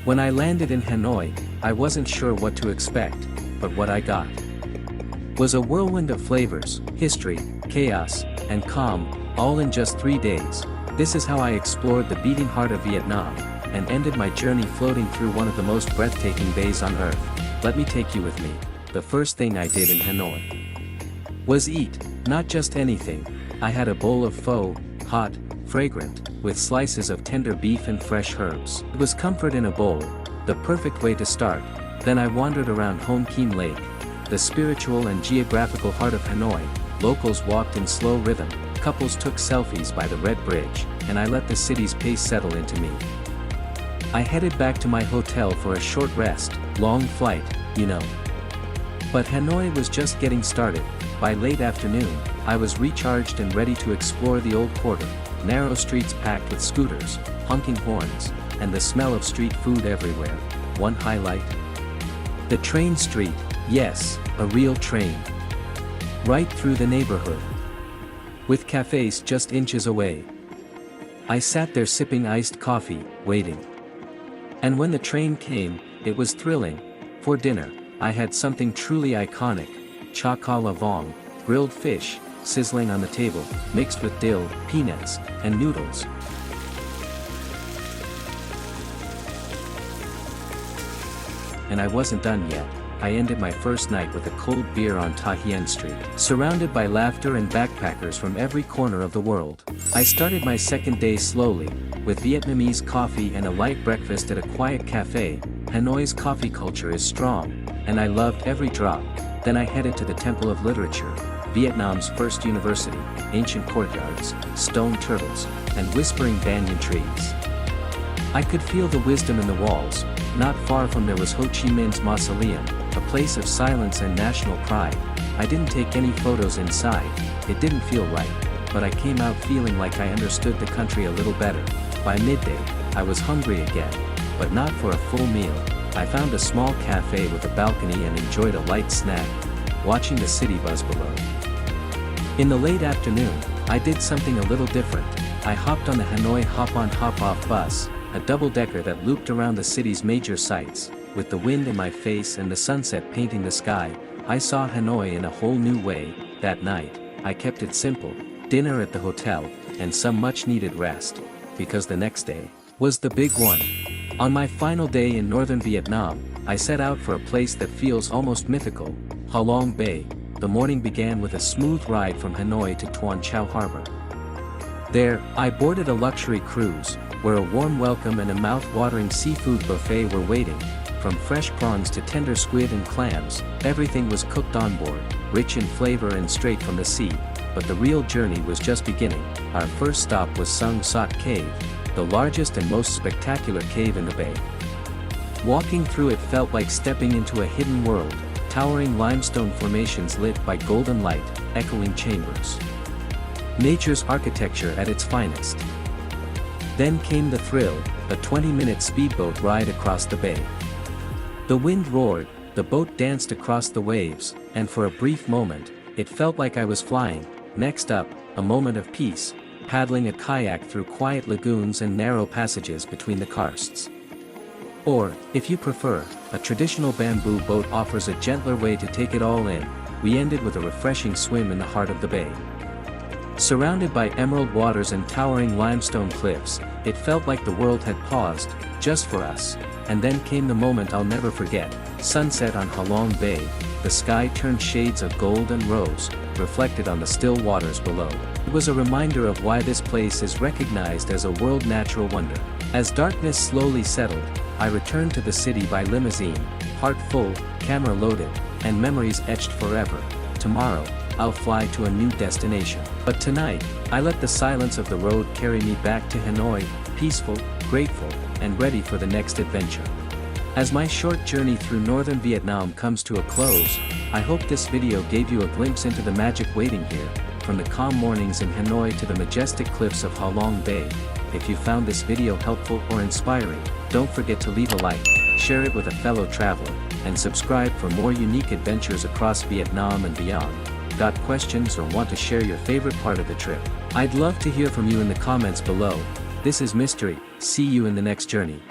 When I landed in Hanoi, I wasn't sure what to expect, but what I got was a whirlwind of flavors, history, chaos, and calm, all in just 3 days. This is how I explored the beating heart of Vietnam, and ended my journey floating through one of the most breathtaking bays on earth. Let me take you with me. The first thing I did in Hanoi was eat, not just anything. I had a bowl of pho, hot, fragrant, with slices of tender beef and fresh herbs. It was comfort in a bowl, the perfect way to start. Then I wandered around Hoan Kiem Lake, the spiritual and geographical heart of Hanoi. Locals walked in slow rhythm, couples took selfies by the Red Bridge, and I let the city's pace settle into me. I headed back to my hotel for a short rest, long flight, you know. But Hanoi was just getting started. By late afternoon, I was recharged and ready to explore the old quarter, narrow streets packed with scooters, honking horns, and the smell of street food everywhere. One highlight? The train street, yes, a real train. Right through the neighborhood, with cafes just inches away. I sat there sipping iced coffee, waiting. And when the train came, it was thrilling. For dinner, I had something truly iconic, cha ca la vong, grilled fish, sizzling on the table, mixed with dill, peanuts, and noodles. And I wasn't done yet. I ended my first night with a cold beer on Hien Street, surrounded by laughter and backpackers from every corner of the world. I started my second day slowly, with Vietnamese coffee and a light breakfast at a quiet cafe. Hanoi's coffee culture is strong, and I loved every drop. Then I headed to the Temple of Literature, Vietnam's first university, ancient courtyards, stone turtles, and whispering banyan trees. I could feel the wisdom in the walls. Not far from there was Chi Minh Mausoleum, a place of silence and national pride. I didn't take any photos inside, it didn't feel right, but I came out feeling like I understood the country a little better. By midday, I was hungry again, but not for a full meal. I found a small cafe with a balcony and enjoyed a light snack, watching the city buzz below. In the late afternoon, I did something a little different. I hopped on the Hanoi hop-on hop-off bus, a double-decker that looped around the city's major sites. With the wind in my face and the sunset painting the sky, I saw Hanoi in a whole new way. That night, I kept it simple, dinner at the hotel, and some much-needed rest, because the next day was the big one. On my final day in northern Vietnam, I set out for a place that feels almost mythical, Ha Long Bay. The morning began with a smooth ride from Hanoi to Tuan Chau Harbor. There, I boarded a luxury cruise, where a warm welcome and a mouth-watering seafood buffet were waiting. From fresh prawns to tender squid and clams, everything was cooked on board, rich in flavor and straight from the sea. But the real journey was just beginning. Our first stop was Sung Sot Cave, the largest and most spectacular cave in the bay. Walking through it felt like stepping into a hidden world, towering limestone formations lit by golden light, echoing chambers. Nature's architecture at its finest. Then came the thrill, a 20-minute speedboat ride across the bay. The wind roared, the boat danced across the waves, and for a brief moment, it felt like I was flying. Next up, a moment of peace, paddling a kayak through quiet lagoons and narrow passages between the karsts. Or, if you prefer, a traditional bamboo boat offers a gentler way to take it all in. We ended with a refreshing swim in the heart of the bay. Surrounded by emerald waters and towering limestone cliffs, it felt like the world had paused, just for us. And then came the moment I'll never forget. Sunset on Ha Long Bay, the sky turned shades of gold and rose, reflected on the still waters below. It was a reminder of why this place is recognized as a world natural wonder. As darkness slowly settled, I returned to the city by limousine, heart full, camera loaded, and memories etched forever. Tomorrow, I'll fly to a new destination. But tonight, I let the silence of the road carry me back to Hanoi, peaceful, grateful, and ready for the next adventure. As my short journey through northern Vietnam comes to a close, I hope this video gave you a glimpse into the magic waiting here, from the calm mornings in Hanoi to the majestic cliffs of Ha Long Bay. If you found this video helpful or inspiring, don't forget to leave a like, share it with a fellow traveler, and subscribe for more unique adventures across Vietnam and beyond. Got questions or want to share your favorite part of the trip? I'd love to hear from you in the comments below. This is Mystery. See you in the next journey.